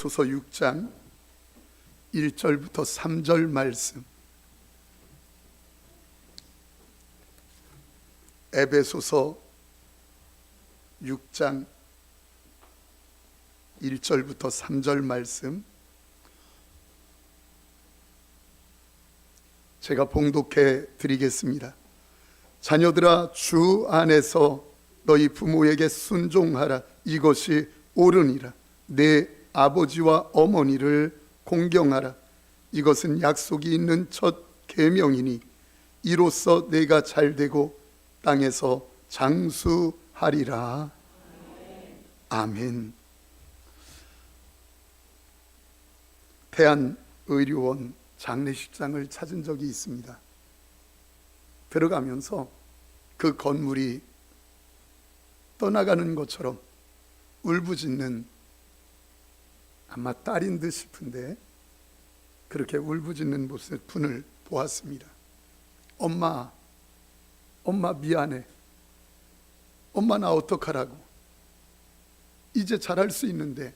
에베소서 6장 1절부터 3절 말씀. 에베소서 6장 1절부터 3절 말씀 제가 봉독해 드리겠습니다. 자녀들아, 주 안에서 너희 부모에게 순종하라. 이것이 옳으니라. 내 아버지와 어머니를 공경하라. 이것은 약속이 있는 첫 계명이니 이로써 내가 잘되고 땅에서 장수하리라. 아멘. 대한의료원 장례식장을 찾은 적이 있습니다. 들어가면서 그 건물이 떠나가는 것처럼 울부짖는, 아마 딸인 듯 싶은데 그렇게 울부짖는 분을 보았습니다. 엄마 미안해. 엄마 나 어떡하라고. 이제 잘할 수 있는데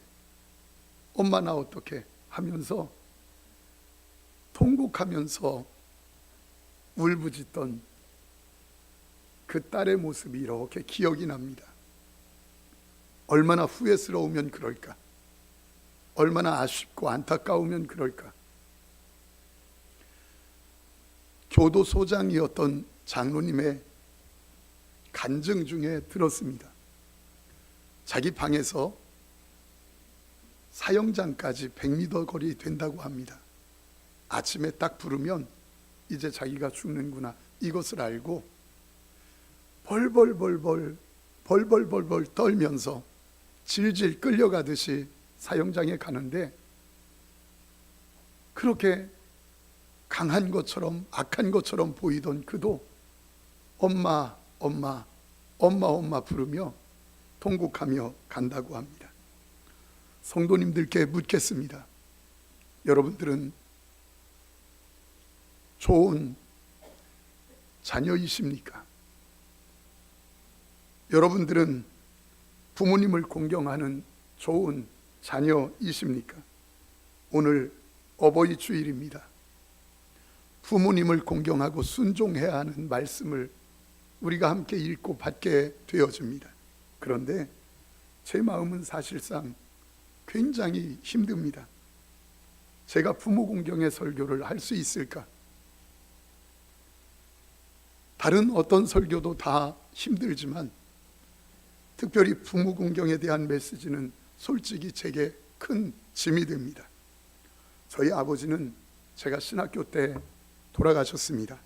엄마 나 어떡해 하면서 통곡하면서 울부짖던 그 딸의 모습이 이렇게 기억이 납니다. 얼마나 후회스러우면 그럴까, 얼마나 아쉽고 안타까우면 그럴까. 교도소장이었던 장로님의 간증 중에 들었습니다. 자기 방에서 사형장까지 100m 거리 된다고 합니다. 아침에 딱 부르면 이제 자기가 죽는구나, 이것을 알고 벌벌 떨면서 질질 끌려가듯이 사형장에 가는데, 그렇게 강한 것처럼 악한 것처럼 보이던 그도 엄마 부르며 통곡하며 간다고 합니다. 성도님들께 묻겠습니다. 여러분들은 좋은 자녀이십니까? 여러분들은 부모님을 공경하는 좋은 자녀이십니까? 오늘 어버이 주일입니다. 부모님을 공경하고 순종해야 하는 말씀을 우리가 함께 읽고 받게 되어집니다. 그런데 제 마음은 사실상 굉장히 힘듭니다. 제가 부모 공경의 설교를 할 수 있을까? 다른 어떤 설교도 다 힘들지만 특별히 부모 공경에 대한 메시지는 솔직히 제게 큰 짐이 됩니다. 저희 아버지는 제가 신학교 때 돌아가셨습니다.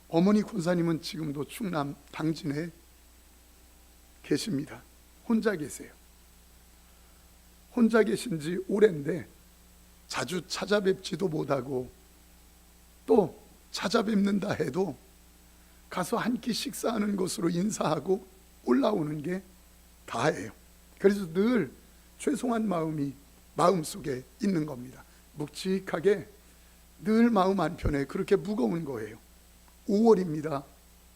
어머니 권사님은 지금도 충남 당진에 계십니다. 혼자 계세요. 혼자 계신 지 오랜데 자주 찾아뵙지도 못하고, 또 찾아뵙는다 해도 가서 한 끼 식사하는 것으로 인사하고 올라오는 게 다예요. 그래서 늘 죄송한 마음이 마음속에 있는 겁니다. 묵직하게 늘 마음 한편에 그렇게 무거운 거예요. 5월입니다.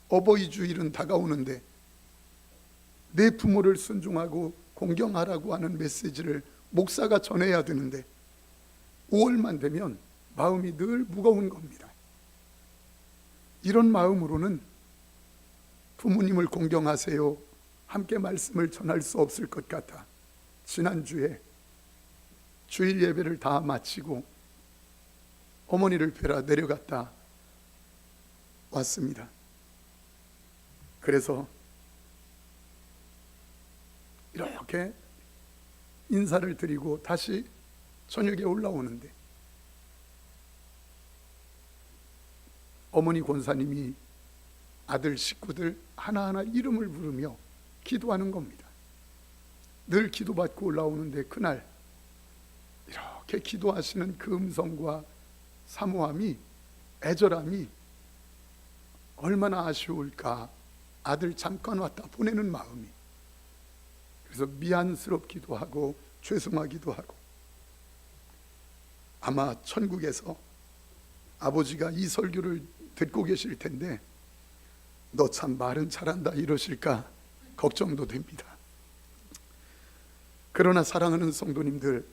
어버이 주일은 다가오는데 내 부모를 순종하고 공경하라고 하는 메시지를 목사가 전해야 되는데 5월만 되면 마음이 늘 무거운 겁니다. 이런 마음으로는 부모님을 공경하세요, 함께 말씀을 전할 수 없을 것 같아 지난주에 주일 예배를 다 마치고 어머니를 뵈러 내려갔다 왔습니다. 그래서 이렇게 인사를 드리고 다시 저녁에 올라오는데 어머니 권사님이 아들 식구들 하나하나 이름을 부르며 기도하는 겁니다. 늘 기도받고 올라오는데 그날 이렇게 기도하시는 그 음성과 사모함이, 애절함이 얼마나 아쉬울까. 아들 잠깐 왔다 보내는 마음이. 그래서 미안스럽기도 하고 죄송하기도 하고, 아마 천국에서 아버지가 이 설교를 듣고 계실 텐데 너 참 말은 잘한다 이러실까 걱정도 됩니다. 그러나 사랑하는 성도님들,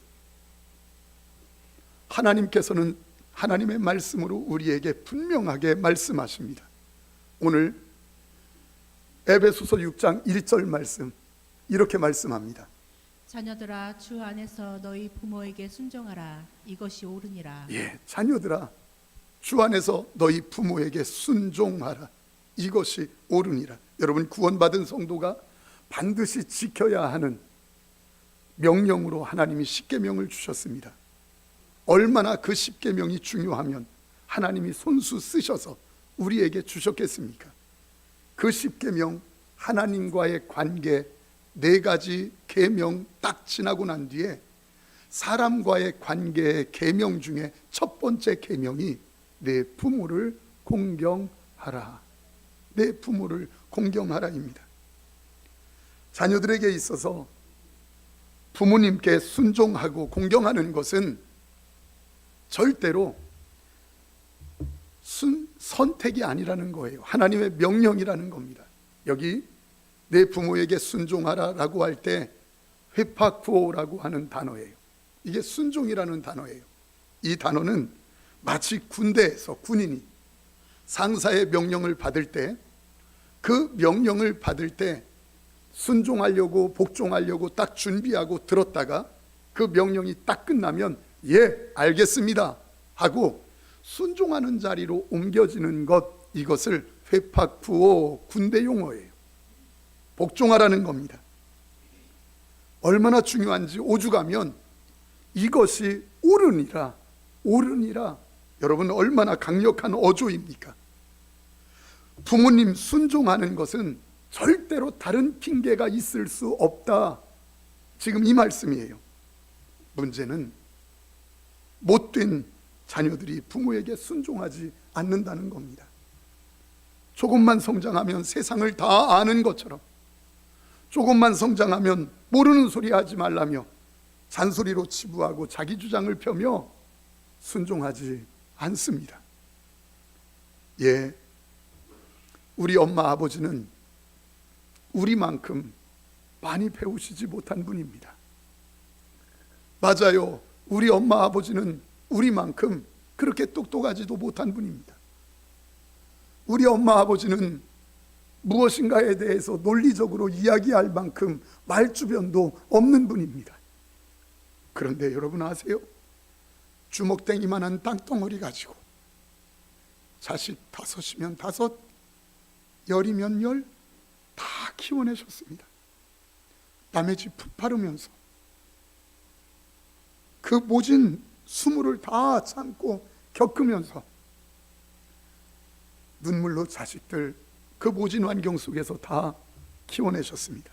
하나님께서는 하나님의 말씀으로 우리에게 분명하게 말씀하십니다. 오늘 에베소서 6장 1절 말씀 이렇게 말씀합니다. 자녀들아, 주 안에서 너희 부모에게 순종하라. 이것이 옳으니라. 자녀들아, 주 안에서 너희 부모에게 순종하라. 이것이 옳으니라. 여러분, 구원받은 성도가 반드시 지켜야 하는 명령으로 하나님이 십계명을 주셨습니다. 얼마나 그 십계명이 중요하면 하나님이 손수 쓰셔서 우리에게 주셨겠습니까? 그 십계명, 하나님과의 관계 4가지 계명 딱 지나고 난 뒤에 사람과의 관계의 계명 중에 첫 번째 계명이 내 부모를 공경하라. 내 부모를 공경하라입니다. 자녀들에게 있어서 부모님께 순종하고 공경하는 것은 절대로 선택이 아니라는 거예요. 하나님의 명령이라는 겁니다. 여기 내 부모에게 순종하라라고 할 때 회파쿠오라고 하는 단어예요. 이게 순종이라는 단어예요. 이 단어는 마치 군대에서 군인이 상사의 명령을 받을 때, 그 명령을 받을 때 순종하려고 복종하려고 딱 준비하고 들었다가 그 명령이 딱 끝나면 예, 알겠습니다 하고 순종하는 자리로 옮겨지는 것, 이것을 회파쿠오, 군대 용어예요. 복종하라는 겁니다. 얼마나 중요한지 오죽하면 이것이 옳으니라, 옳으니라. 여러분, 얼마나 강력한 어조입니까? 부모님 순종하는 것은 절대로 다른 핑계가 있을 수 없다. 지금 이 말씀이에요. 문제는 못된 자녀들이 부모에게 순종하지 않는다는 겁니다. 조금만 성장하면 세상을 다 아는 것처럼, 조금만 성장하면 모르는 소리 하지 말라며 잔소리로 치부하고 자기 주장을 펴며 순종하지 않습니다. 예, 우리 엄마 아버지는 우리만큼 많이 배우시지 못한 분입니다. 맞아요. 우리 엄마 아버지는 우리만큼 그렇게 똑똑하지도 못한 분입니다. 우리 엄마 아버지는 무엇인가에 대해서 논리적으로 이야기할 만큼 말주변도 없는 분입니다. 그런데 여러분 아세요? 주먹댕이만한 땅덩어리 가지고 자식 5이면 5, 10이면 10 다 키워내셨습니다. 남의 집 풋파르면서 그 모진 수모를 다 참고 겪으면서 눈물로 자식들 그 모진 환경 속에서 다 키워내셨습니다.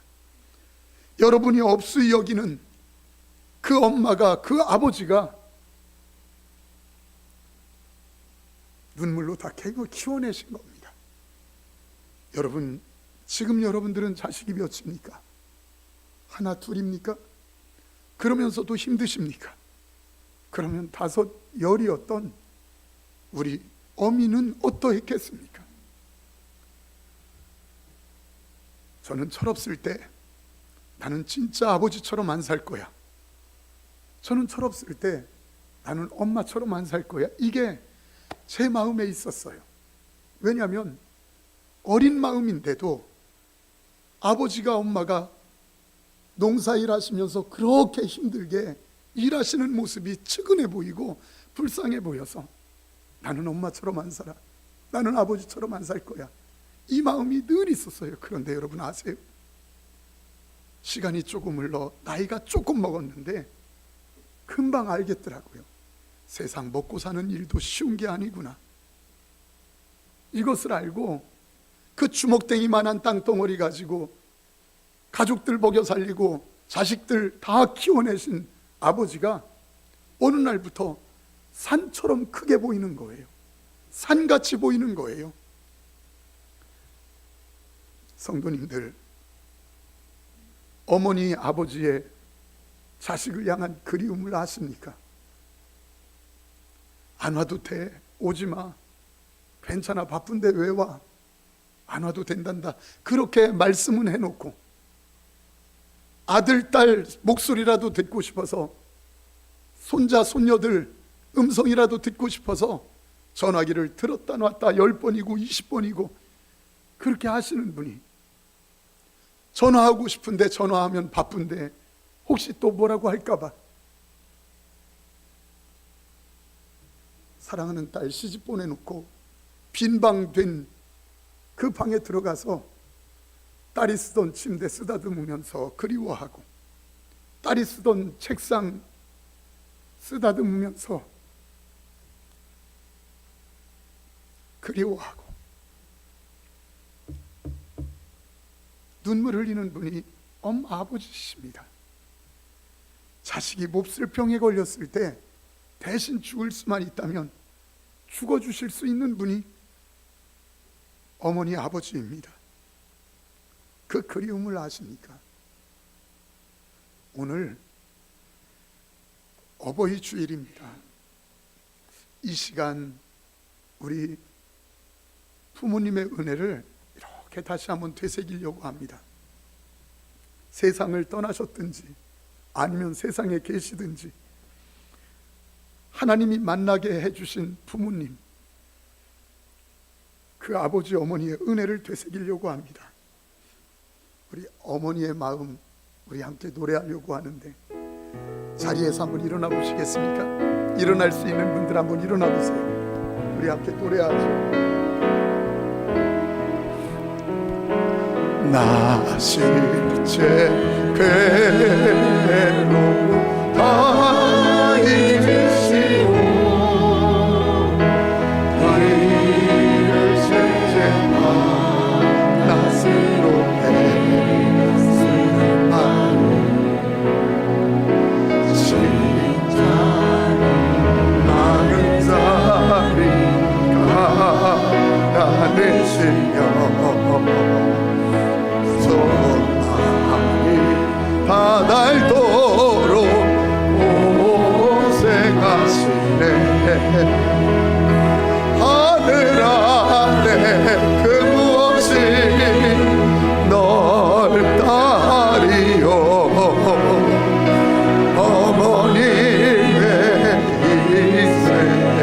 여러분이 없이 여기는 그 엄마가, 그 아버지가 눈물로 다 키워내신 겁니다. 여러분, 지금 여러분들은 자식이 몇입니까? 하나, 둘입니까? 그러면서도 힘드십니까? 그러면 5, 10이었던 우리 어미는 어떠했겠습니까? 저는 철없을 때 나는 진짜 아버지처럼 안 살 거야. 저는 철없을 때 나는 엄마처럼 안 살 거야. 이게 제 마음에 있었어요. 왜냐하면 어린 마음인데도 아버지가, 엄마가 농사일 하시면서 그렇게 힘들게 일하시는 모습이 측은해 보이고 불쌍해 보여서 나는 엄마처럼 안 살아, 나는 아버지처럼 안 살 거야, 이 마음이 늘 있었어요. 그런데 여러분 아세요? 시간이 조금 흘러 나이가 조금 먹었는데 금방 알겠더라고요. 세상 먹고 사는 일도 쉬운 게 아니구나. 이것을 알고 그 주먹댕이만한 땅덩어리 가지고 가족들 먹여 살리고 자식들 다 키워내신 아버지가 어느 날부터 산처럼 크게 보이는 거예요. 산같이 보이는 거예요. 성도님들, 어머니 아버지의 자식을 향한 그리움을 아십니까? 안 와도 돼, 오지마, 괜찮아, 바쁜데 왜 와? 안 와도 된단다, 그렇게 말씀은 해놓고 아들, 딸 목소리라도 듣고 싶어서, 손자, 손녀들 음성이라도 듣고 싶어서 전화기를 들었다 놨다 10번이고 20번이고 그렇게 하시는 분이, 전화하고 싶은데 전화하면 바쁜데 혹시 또 뭐라고 할까봐 사랑하는 딸 시집 보내놓고 빈방된 그 방에 들어가서 딸이 쓰던 침대 쓰다듬으면서 그리워하고, 딸이 쓰던 책상 쓰다듬으면서 그리워하고, 눈물 흘리는 분이 엄마 아버지십니다. 자식이 몹쓸 병에 걸렸을 때 대신 죽을 수만 있다면 죽어주실 수 있는 분이 어머니 아버지입니다. 그 그리움을 아십니까? 오늘 어버이 주일입니다. 이 시간 우리 부모님의 은혜를 이렇게 다시 한번 되새기려고 합니다. 세상을 떠나셨든지 아니면 세상에 계시든지 하나님이 만나게 해주신 부모님, 그 아버지 어머니의 은혜를 되새기려고 합니다. 우리 어머니의 마음 우리 함께 노래하려고 하는데, 자리에서 한번 일어나 보시겠습니까? 일어날 수 있는 분들 한번 일어나 보세요. 우리 함께 노래하죠. 나 실제 괴로운 다니시오, 우리를 실제한 낯으로 애쓰는 말, 진짜로 많은 자리가 나내시며 손만이 다닳도록 고생하시네. 하늘 아래 그 무엇이 널 따리요, 어머님의 희생은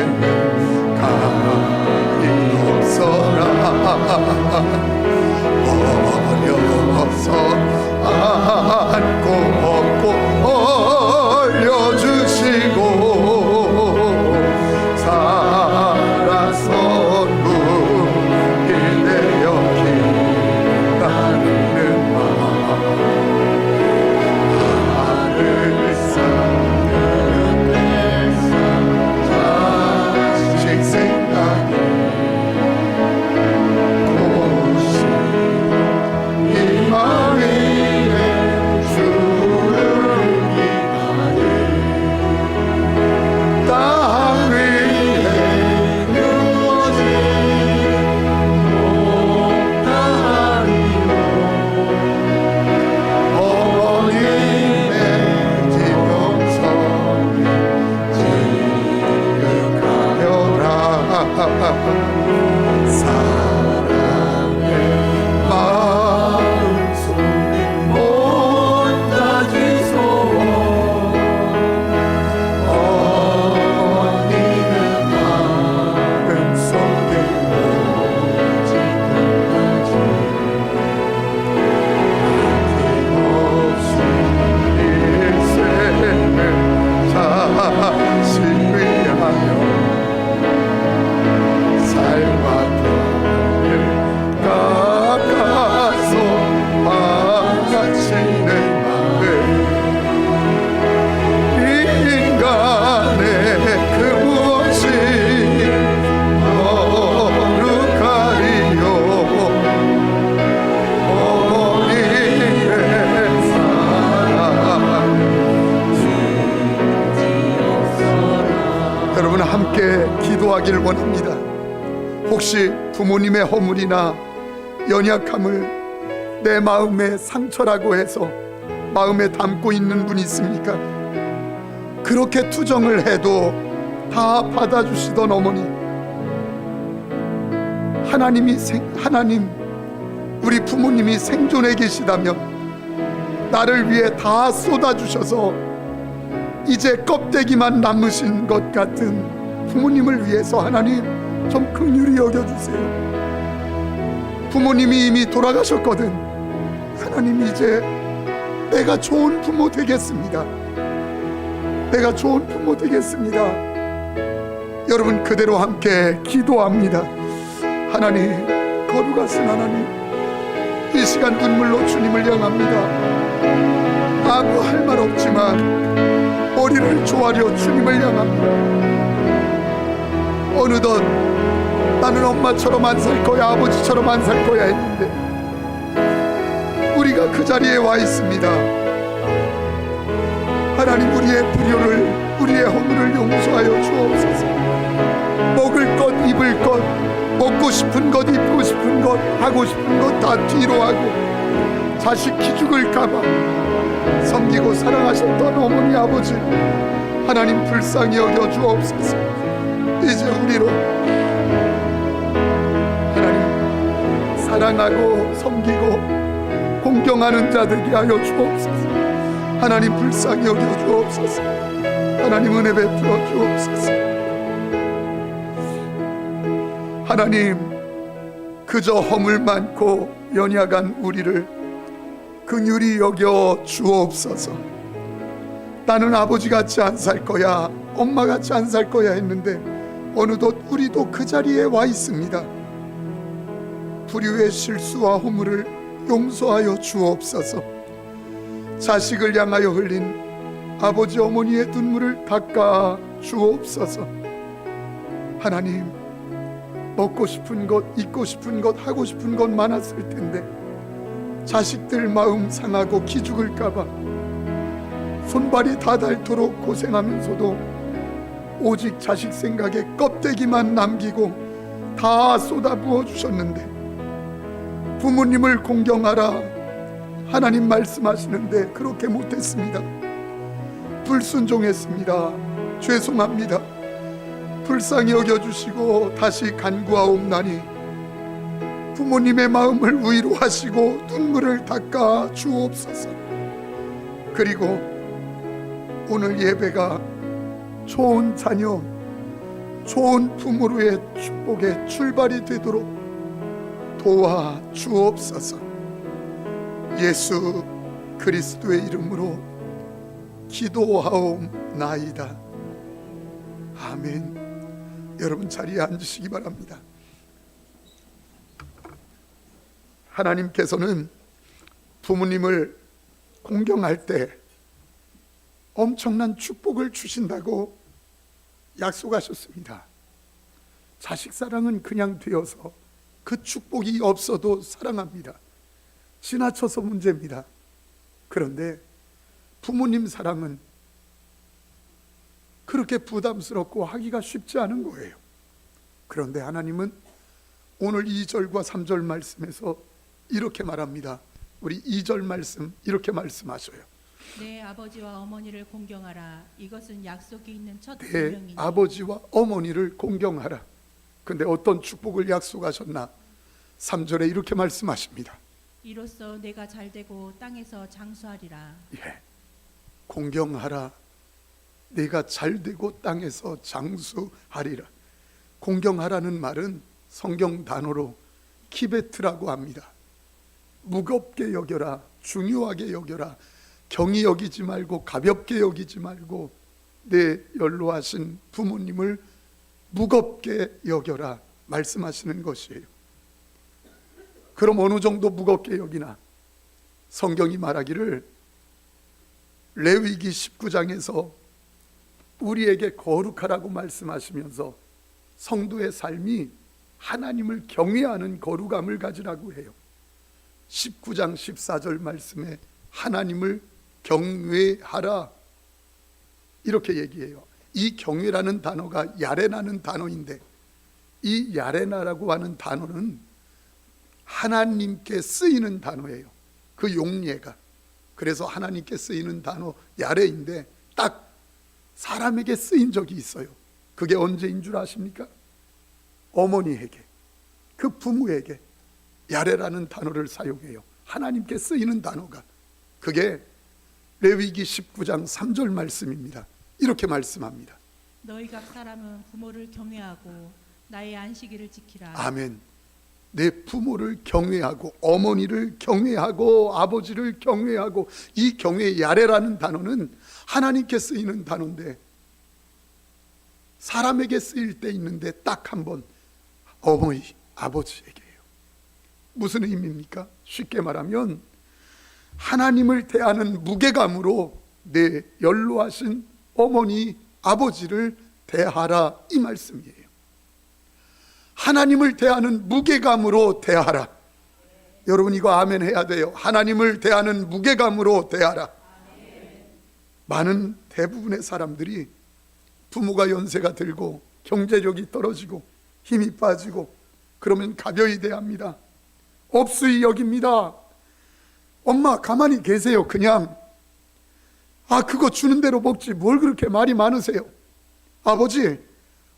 가히 없어라. 어려서 안고 업고 올려주시고 살아서 눈이 되어 기다리는 마음, 하늘 산에서 자식 생각이 사랑의 마음속 못 가지소, 어머니는 마음속에 오직 끝까지 아낌없이 일생을 자식 위하여 삶과 병을 깎아서 바치는 마음, 인간의 그 무엇이 거룩하리요, 어머니의 사랑 주지옵소서. 여러분 함께 기도하기를 원합니다. 혹시 부모님의 허물이나 연약함을 내 마음의 상처라고 해서 마음에 담고 있는 분이 있습니까? 그렇게 투정을 해도 다 받아주시던 어머니, 하나님 우리 부모님이 생존해 계시다면 나를 위해 다 쏟아주셔서 이제 껍데기만 남으신 것 같은 부모님을 위해서 하나님 좀 긍휼히 여겨주세요. 부모님이 이미 돌아가셨거든. 하나님, 이제 내가 좋은 부모 되겠습니다. 내가 좋은 부모 되겠습니다. 여러분, 그대로 함께 기도합니다. 하나님, 거룩하신 하나님, 이 시간 눈물로 주님을 향합니다. 아무 할 말 없지만 머리를 조아려 주님을 향합니다. 어느덧 나는 엄마처럼 안 살 거야, 아버지처럼 안 살 거야 했는데 우리가 그 자리에 와 있습니다. 하나님, 우리의 불효를, 우리의 허물을 용서하여 주옵소서. 먹을 것, 입을 것, 먹고 싶은 것, 입고 싶은 것, 하고 싶은 것 다 뒤로 하고 자식 기죽을까봐 섬기고 사랑하셨던 어머니 아버지 하나님 불쌍히 여겨 주옵소서. 이제 우리로 하나님 사랑하고 섬기고 공경하는 자 되게 하여 주옵소서. 하나님 불쌍히 여겨 주옵소서. 하나님 은혜 베풀어 주옵소서. 하나님, 그저 허물 많고 연약한 우리를 긍휼히 여겨 주옵소서. 나는 아버지같이 안 살 거야, 엄마같이 안 살 거야 했는데 어느덧 우리도 그 자리에 와 있습니다. 불의의 실수와 허물을 용서하여 주옵소서. 자식을 향하여 흘린 아버지 어머니의 눈물을 닦아 주옵소서. 하나님, 먹고 싶은 것, 입고 싶은 것, 하고 싶은 것 많았을 텐데 자식들 마음 상하고 기죽을까봐 손발이 다 닳도록 고생하면서도 오직 자식 생각에 껍데기만 남기고 다 쏟아부어 주셨는데, 부모님을 공경하라 하나님 말씀하시는데 그렇게 못했습니다. 불순종했습니다. 죄송합니다. 불쌍히 여겨주시고 다시 간구하옵나니 부모님의 마음을 위로하시고 눈물을 닦아 주옵소서. 그리고 오늘 예배가 좋은 자녀, 좋은 부모로의 축복의 출발이 되도록 도와 주옵소서. 예수 그리스도의 이름으로 기도하옵나이다. 아멘. 여러분 자리에 앉으시기 바랍니다. 하나님께서는 부모님을 공경할 때 엄청난 축복을 주신다고 약속하셨습니다. 자식 사랑은 그냥 되어서 그 축복이 없어도 사랑합니다. 지나쳐서 문제입니다. 그런데 부모님 사랑은 그렇게 부담스럽고 하기가 쉽지 않은 거예요. 그런데 하나님은 오늘 2절과 3절 말씀에서 이렇게 말합니다. 우리 2절 말씀 이렇게 말씀하셔요. 내 아버지와 어머니를 공경하라. 이것은 약속이 있는 첫 내 계명이니. 아버지와 어머니를 공경하라. 근데 어떤 축복을 약속하셨나? 3절에 이렇게 말씀하십니다. 이로써 내가 잘되고 땅에서 장수하리라. 예, 공경하라. 내가 잘되고 땅에서 장수하리라. 공경하라는 말은 성경 단어로 키베트라고 합니다. 무겁게 여겨라, 중요하게 여겨라, 경히 여기지 말고 가볍게 여기지 말고 내 연로하신 부모님을 무겁게 여겨라 말씀하시는 것이에요. 그럼 어느 정도 무겁게 여기나? 성경이 말하기를 레위기 19장에서 우리에게 거룩하라고 말씀하시면서 성도의 삶이 하나님을 경외하는 거룩함을 가지라고 해요. 19장 14절 말씀에 하나님을 경외하라 이렇게 얘기해요. 이 경외라는 단어가 야레나는 단어인데, 이 야레나라고 하는 단어는 하나님께 쓰이는 단어예요. 그 용례가. 그래서 하나님께 쓰이는 단어 야레인데 딱 사람에게 쓰인 적이 있어요. 그게 언제인 줄 아십니까? 어머니에게, 그 부모에게 야레라는 단어를 사용해요. 하나님께 쓰이는 단어가. 그게 레위기 19장 3절 말씀입니다. 이렇게 말씀합니다. 너희 각 사람은 부모를 경외하고 나의 안식일을 지키라. 아멘. 내 부모를 경외하고 어머니를 경외하고 아버지를 경외하고, 이 경외 야레라는 단어는 하나님께 쓰이는 단어인데 사람에게 쓰일 때 있는데 딱 한 번 어머니 아버지에게요. 무슨 의미입니까? 쉽게 말하면 하나님을 대하는 무게감으로 내 연로하신 어머니 아버지를 대하라, 이 말씀이에요. 하나님을 대하는 무게감으로 대하라. 여러분 이거 아멘 해야 돼요. 하나님을 대하는 무게감으로 대하라. 많은 대부분의 사람들이 부모가 연세가 들고 경제력이 떨어지고 힘이 빠지고 그러면 가벼이 대합니다. 업수히 여깁니다. 엄마 가만히 계세요. 그냥 그거 주는 대로 먹지 뭘 그렇게 말이 많으세요. 아버지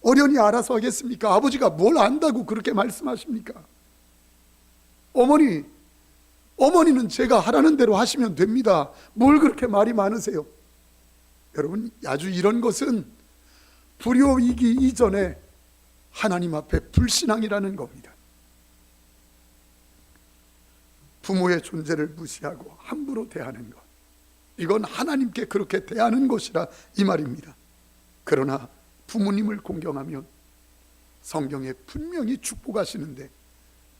어련히 알아서 하겠습니까? 아버지가 뭘 안다고 그렇게 말씀하십니까? 어머니는 제가 하라는 대로 하시면 됩니다. 뭘 그렇게 말이 많으세요? 여러분 아주 이런 것은 불효이기 이전에 하나님 앞에 불신앙이라는 겁니다. 부모의 존재를 무시하고 함부로 대하는 것, 이건 하나님께 그렇게 대하는 것이라 이 말입니다. 그러나 부모님을 공경하면 성경에 분명히 축복하시는데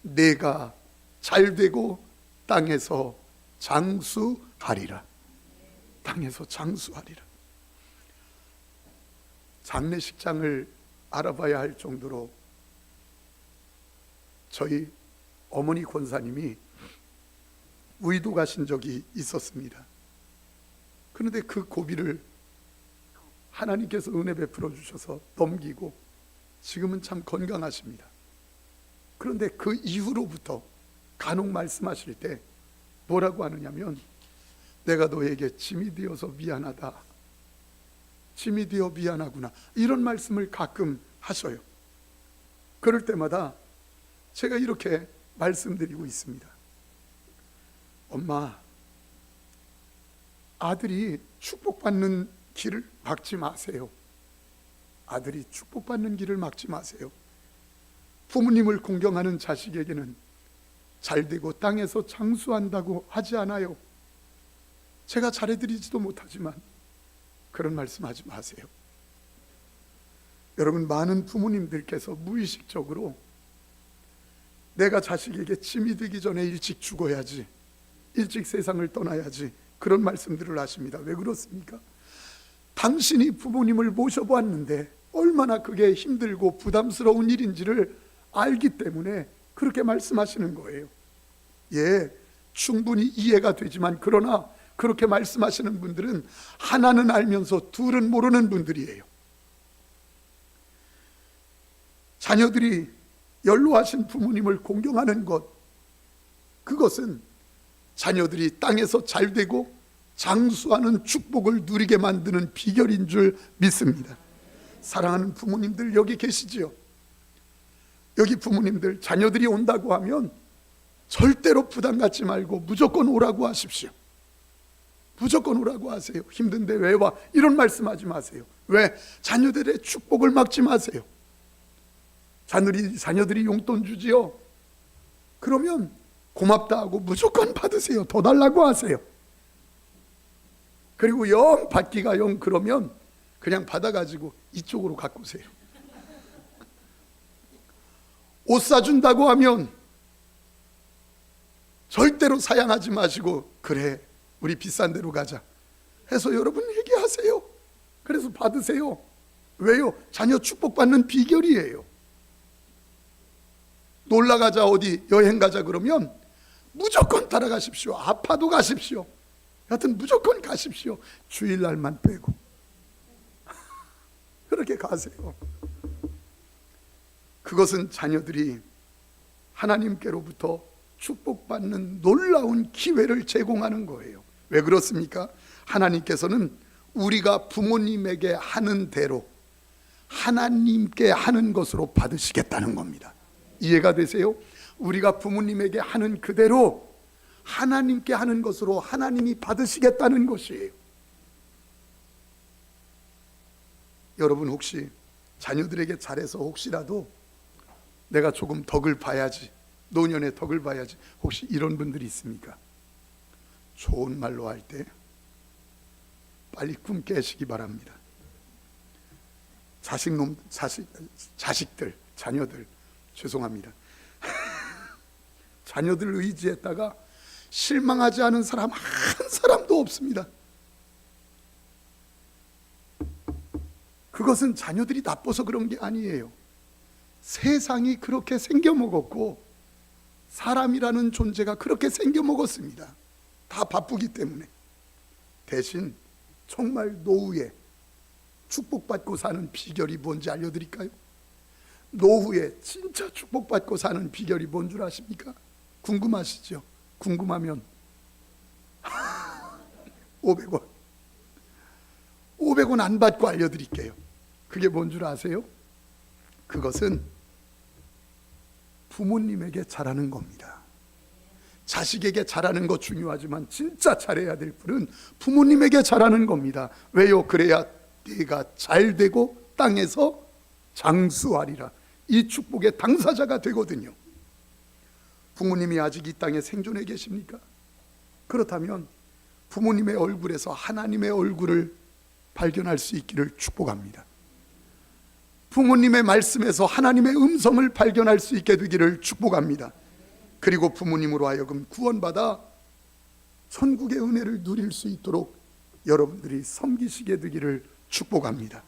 내가 잘되고 땅에서 장수하리라. 땅에서 장수하리라. 장례식장을 알아봐야 할 정도로 저희 어머니 권사님이 의도 가신 적이 있었습니다. 그런데 그 고비를 하나님께서 은혜 베풀어 주셔서 넘기고 지금은 참 건강하십니다. 그런데 그 이후로부터 간혹 말씀하실 때 뭐라고 하느냐면 내가 너에게 짐이 되어서 미안하다, 짐이 되어 미안하구나, 이런 말씀을 가끔 하셔요. 그럴 때마다 제가 이렇게 말씀드리고 있습니다. 엄마, 아들이 축복받는 길을 막지 마세요. 아들이 축복받는 길을 막지 마세요. 부모님을 공경하는 자식에게는 잘되고 땅에서 장수한다고 하지 않아요. 제가 잘해드리지도 못하지만 그런 말씀하지 마세요. 여러분 많은 부모님들께서 무의식적으로 내가 자식에게 짐이 되기 전에 일찍 죽어야지, 일찍 세상을 떠나야지, 그런 말씀들을 하십니다. 왜 그렇습니까? 당신이 부모님을 모셔보았는데 얼마나 그게 힘들고 부담스러운 일인지를 알기 때문에 그렇게 말씀하시는 거예요. 예, 충분히 이해가 되지만 그러나 그렇게 말씀하시는 분들은 하나는 알면서 둘은 모르는 분들이에요. 자녀들이 연로하신 부모님을 공경하는 것, 그것은 자녀들이 땅에서 잘되고 장수하는 축복을 누리게 만드는 비결인 줄 믿습니다. 사랑하는 부모님들 여기 계시지요? 여기 부모님들 자녀들이 온다고 하면 절대로 부담 갖지 말고 무조건 오라고 하십시오. 무조건 오라고 하세요. 힘든데 왜 와? 이런 말씀하지 마세요. 왜? 자녀들의 축복을 막지 마세요. 자녀들이 용돈 주지요? 그러면 고맙다 하고 무조건 받으세요. 더 달라고 하세요. 그리고 영 받기가 영 그러면 그냥 받아가지고 이쪽으로 갖고 오세요. 옷 사준다고 하면 절대로 사양하지 마시고 그래 우리 비싼 데로 가자 해서 여러분 얘기하세요. 그래서 받으세요. 왜요? 자녀 축복받는 비결이에요. 놀러 가자, 어디 여행 가자 그러면 무조건 따라가십시오. 아파도 가십시오. 여하튼 무조건 가십시오. 주일날만 빼고 그렇게 가세요. 그것은 자녀들이 하나님께로부터 축복받는 놀라운 기회를 제공하는 거예요. 왜 그렇습니까? 하나님께서는 우리가 부모님에게 하는 대로 하나님께 하는 것으로 받으시겠다는 겁니다. 이해가 되세요? 우리가 부모님에게 하는 그대로 하나님께 하는 것으로 하나님이 받으시겠다는 것이에요. 여러분 혹시 자녀들에게 잘해서 혹시라도 내가 조금 덕을 봐야지, 노년의 덕을 봐야지, 혹시 이런 분들이 있습니까? 좋은 말로 할 때 빨리 꿈 깨시기 바랍니다. 자식들, 자녀들, 죄송합니다. 자녀들 의지했다가 실망하지 않은 사람 한 사람도 없습니다. 그것은 자녀들이 나빠서 그런 게 아니에요. 세상이 그렇게 생겨먹었고 사람이라는 존재가 그렇게 생겨먹었습니다. 다 바쁘기 때문에. 대신 정말 노후에 축복받고 사는 비결이 뭔지 알려드릴까요? 노후에 진짜 축복받고 사는 비결이 뭔 줄 아십니까? 궁금하시죠? 궁금하면 500원 500원 안 받고 알려드릴게요. 그게 뭔 줄 아세요? 그것은 부모님에게 잘하는 겁니다. 자식에게 잘하는 거 중요하지만 진짜 잘해야 될 분은 부모님에게 잘하는 겁니다. 왜요? 그래야 내가 잘 되고 땅에서 장수하리라. 이 축복의 당사자가 되거든요. 부모님이 아직 이 땅에 생존해 계십니까? 그렇다면 부모님의 얼굴에서 하나님의 얼굴을 발견할 수 있기를 축복합니다. 부모님의 말씀에서 하나님의 음성을 발견할 수 있게 되기를 축복합니다. 그리고 부모님으로 하여금 구원받아 천국의 은혜를 누릴 수 있도록 여러분들이 섬기시게 되기를 축복합니다.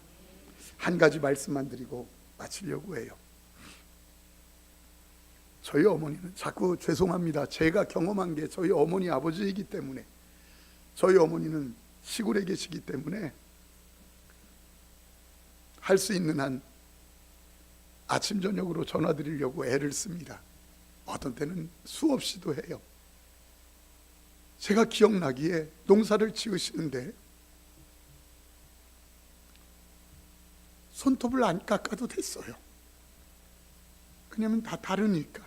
한 가지 말씀만 드리고 마치려고 해요. 저희 어머니는, 자꾸 죄송합니다, 제가 경험한 게 저희 어머니 아버지이기 때문에, 저희 어머니는 시골에 계시기 때문에 할 수 있는 한 아침 저녁으로 전화 드리려고 애를 씁니다. 어떤 때는 수없이도 해요. 제가 기억나기에 농사를 지으시는데 손톱을 안 깎아도 됐어요. 왜냐면 다 다르니까.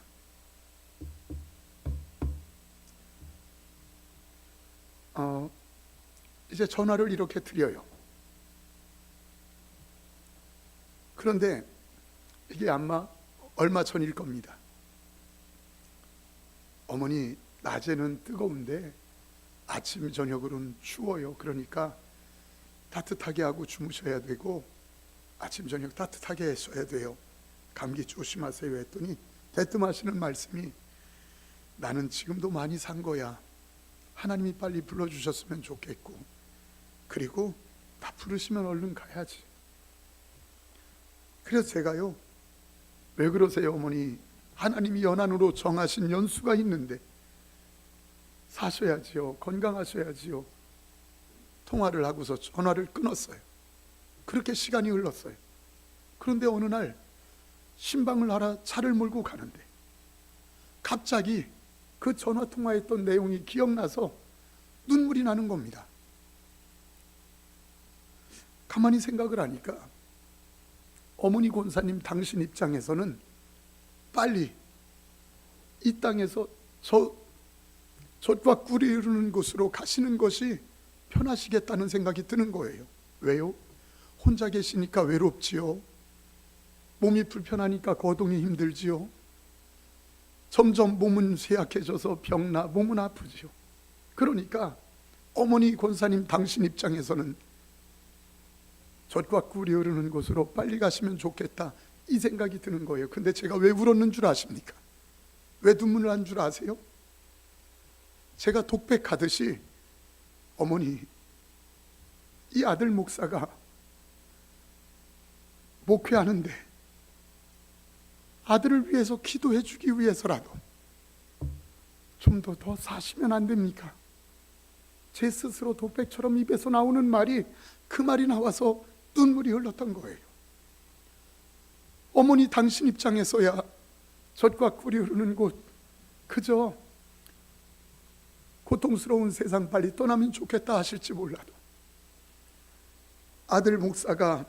이제 전화를 이렇게 드려요. 그런데 이게 아마 얼마 전일 겁니다. 어머니, 낮에는 뜨거운데 아침 저녁으로는 추워요. 그러니까 따뜻하게 하고 주무셔야 되고 아침 저녁 따뜻하게 하셔야 돼요. 감기 조심하세요 했더니 대뜸 하시는 말씀이, 나는 지금도 많이 산 거야. 하나님이 빨리 불러주셨으면 좋겠고, 그리고 다 부르시면 얼른 가야지. 그래서 제가요, 왜 그러세요 어머니? 하나님이 연한으로 정하신 연수가 있는데 사셔야지요, 건강하셔야지요. 통화를 하고서 전화를 끊었어요. 그렇게 시간이 흘렀어요. 그런데 어느 날 신방을 하러 차를 몰고 가는데 갑자기 그 전화 통화했던 내용이 기억나서 눈물이 나는 겁니다. 가만히 생각을 하니까 어머니 권사님 당신 입장에서는 빨리 이 땅에서 젖과 꿀이 흐르는 곳으로 가시는 것이 편하시겠다는 생각이 드는 거예요. 왜요? 혼자 계시니까 외롭지요. 몸이 불편하니까 거동이 힘들지요. 점점 몸은 쇠약해져서 병나 몸은 아프지요. 그러니까 어머니 권사님 당신 입장에서는 젖과 꿀이 흐르는 곳으로 빨리 가시면 좋겠다, 이 생각이 드는 거예요. 근데 제가 왜 울었는 줄 아십니까? 왜 눈물을 난 줄 아세요? 제가 독백하듯이, 어머니, 이 아들 목사가 목회하는데 아들을 위해서 기도해 주기 위해서라도 좀 더 사시면 안 됩니까? 제 스스로 독백처럼 입에서 나오는 말이, 그 말이 나와서 눈물이 흘렀던 거예요. 어머니 당신 입장에서야 젖과 꿀이 흐르는 곳, 그저 고통스러운 세상 빨리 떠나면 좋겠다 하실지 몰라도, 아들 목사가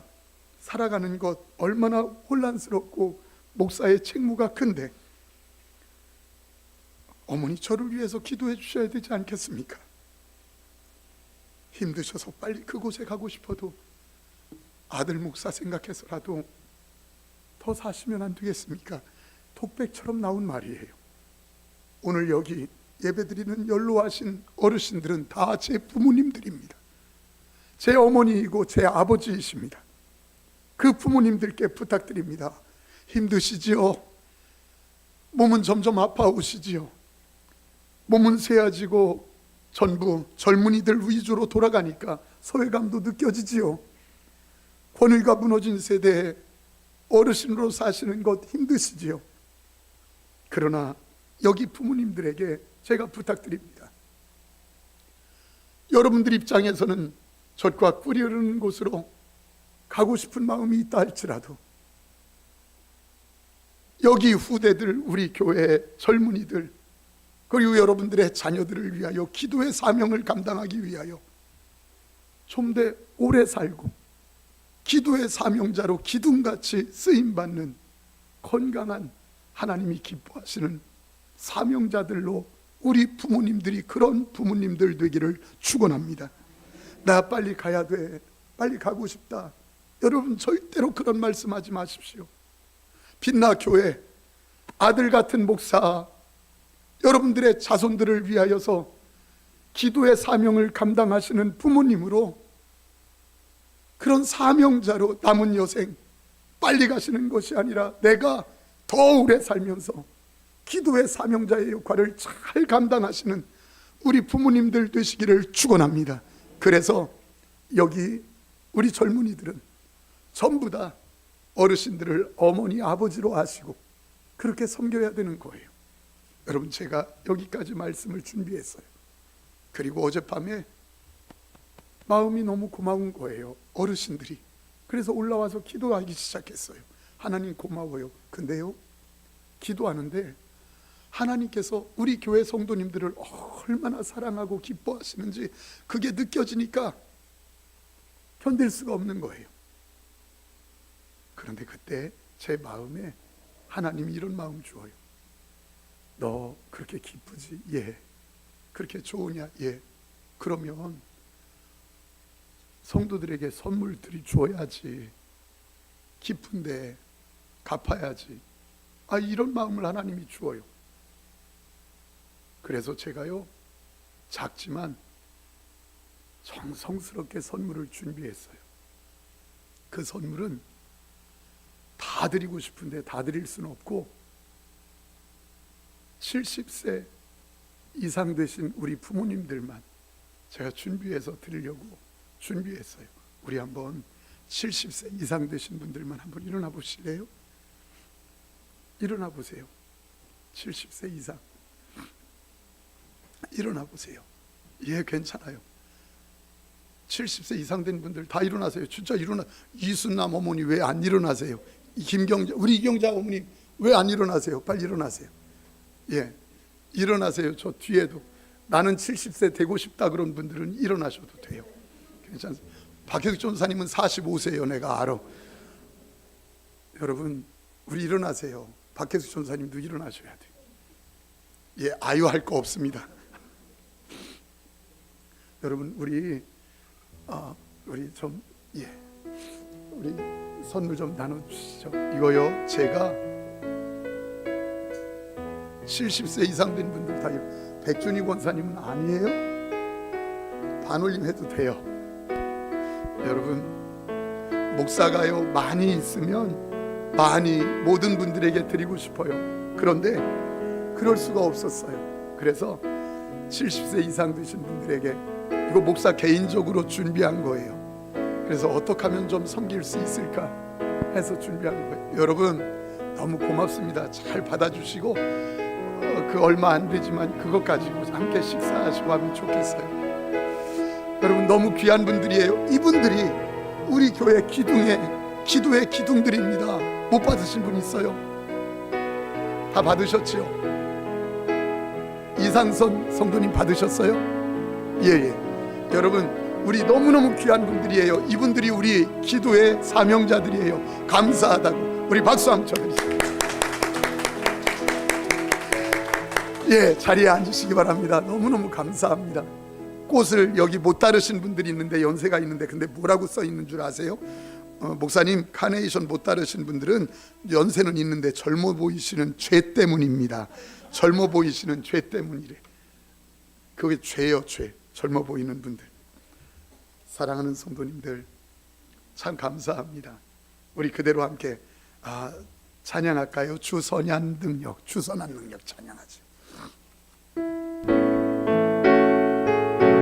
살아가는 것 얼마나 혼란스럽고 목사의 책무가 큰데, 어머니 저를 위해서 기도해 주셔야 되지 않겠습니까? 힘드셔서 빨리 그곳에 가고 싶어도 아들 목사 생각해서라도 더 사시면 안 되겠습니까? 독백처럼 나온 말이에요. 오늘 여기 예배드리는 연로하신 어르신들은 다 제 부모님들입니다. 제 어머니이고 제 아버지이십니다. 그 부모님들께 부탁드립니다. 힘드시지요? 몸은 점점 아파오시지요? 몸은 쇠해지고 전부 젊은이들 위주로 돌아가니까 소외감도 느껴지지요? 권위가 무너진 세대에 어르신으로 사시는 것 힘드시지요? 그러나 여기 부모님들에게 제가 부탁드립니다. 여러분들 입장에서는 젖과 꿀이 흐르는 곳으로 가고 싶은 마음이 있다 할지라도 여기 후대들, 우리 교회의 젊은이들, 그리고 여러분들의 자녀들을 위하여 기도의 사명을 감당하기 위하여 좀 더 오래 살고 기도의 사명자로 기둥같이 쓰임받는 건강한 하나님이 기뻐하시는 사명자들로 우리 부모님들이 그런 부모님들 되기를 축원합니다. 나 빨리 가야 돼, 빨리 가고 싶다. 여러분 절대로 그런 말씀하지 마십시오. 빛나 교회 아들 같은 목사, 여러분들의 자손들을 위하여서 기도의 사명을 감당하시는 부모님으로 그런 사명자로 남은 여생 빨리 가시는 것이 아니라 내가 더 오래 살면서 기도의 사명자의 역할을 잘 감당하시는 우리 부모님들 되시기를 축원합니다. 그래서 여기 우리 젊은이들은 전부 다 어르신들을 어머니 아버지로 아시고 그렇게 섬겨야 되는 거예요. 여러분 제가 여기까지 말씀을 준비했어요. 그리고 어젯밤에 마음이 너무 고마운 거예요. 어르신들이. 그래서 올라와서 기도하기 시작했어요. 하나님 고마워요. 근데요, 기도하는데 하나님께서 우리 교회 성도님들을 얼마나 사랑하고 기뻐하시는지 그게 느껴지니까 견딜 수가 없는 거예요. 그런데 그때 제 마음에 하나님이 이런 마음 주어요. 너 그렇게 기쁘지? 예. 그렇게 좋으냐? 예. 그러면 성도들에게 선물들이 줘야지. 기쁜데 갚아야지. 이런 마음을 하나님이 주어요. 그래서 제가요, 작지만 정성스럽게 선물을 준비했어요. 그 선물은 다 드리고 싶은데 다 드릴 수는 없고 70세 이상 되신 우리 부모님들만 제가 준비해서 드리려고 준비했어요. 우리 한번 70세 이상 되신 분들만 한번 일어나 보실래요? 일어나 보세요. 70세 이상 일어나 보세요. 예, 괜찮아요. 70세 이상 된 분들 다 일어나세요. 진짜 일어나. 이순남 어머니 왜 안 일어나세요? 김경자, 우리 이경자 어머니 왜 안 일어나세요? 빨리 일어나세요. 예, 일어나세요. 저 뒤에도 나는 70세 되고 싶다 그런 분들은 일어나셔도 돼요. 괜찮습니다. 박혁 전사님은 45세예요. 내가 알아. 여러분 우리 일어나세요. 박혜수 전사님도 일어나셔야 돼요. 예, 아유할 거 없습니다. 여러분 우리 좀 우리 선물 좀 나눠주시죠. 이거요, 제가 70세 이상 된 분들 다 백준희 권사님은 아니에요? 반올림 해도 돼요. 여러분 목사가요 많이 있으면 많이 모든 분들에게 드리고 싶어요. 그런데 그럴 수가 없었어요. 그래서 70세 이상 되신 분들에게 이거 목사 개인적으로 준비한 거예요. 그래서 어떻게 하면 좀 섬길 수 있을까 해서 준비한 거예요. 여러분 너무 고맙습니다. 잘 받아주시고 그 얼마 안 되지만 그것 가지고 함께 식사하시고 하면 좋겠어요. 여러분 너무 귀한 분들이에요. 이분들이 우리 교회 기도의 기둥들입니다. 못 받으신 분 있어요? 다 받으셨지요? 이상선 성도님 받으셨어요? 예. 여러분 우리 너무너무 귀한 분들이에요. 이분들이 우리 기도의 사명자들이에요. 감사하다고 우리 박수 한번 쳐드리세요. 예, 자리에 앉으시기 바랍니다. 너무너무 감사합니다. 꽃을 여기 못 따르신 분들이 있는데, 연세가 있는데, 근데 뭐라고 써 있는 줄 아세요? 목사님, 카네이션 못 따르신 분들은 연세는 있는데 젊어 보이시는 죄 때문입니다. 젊어 보이시는 죄 때문이래. 그게 죄요, 죄. 젊어 보이는 분들. 사랑하는 성도님들, 참 감사합니다. 우리 그대로 함께 찬양할까요? 주선한 능력, 주선한 능력 찬양하죠.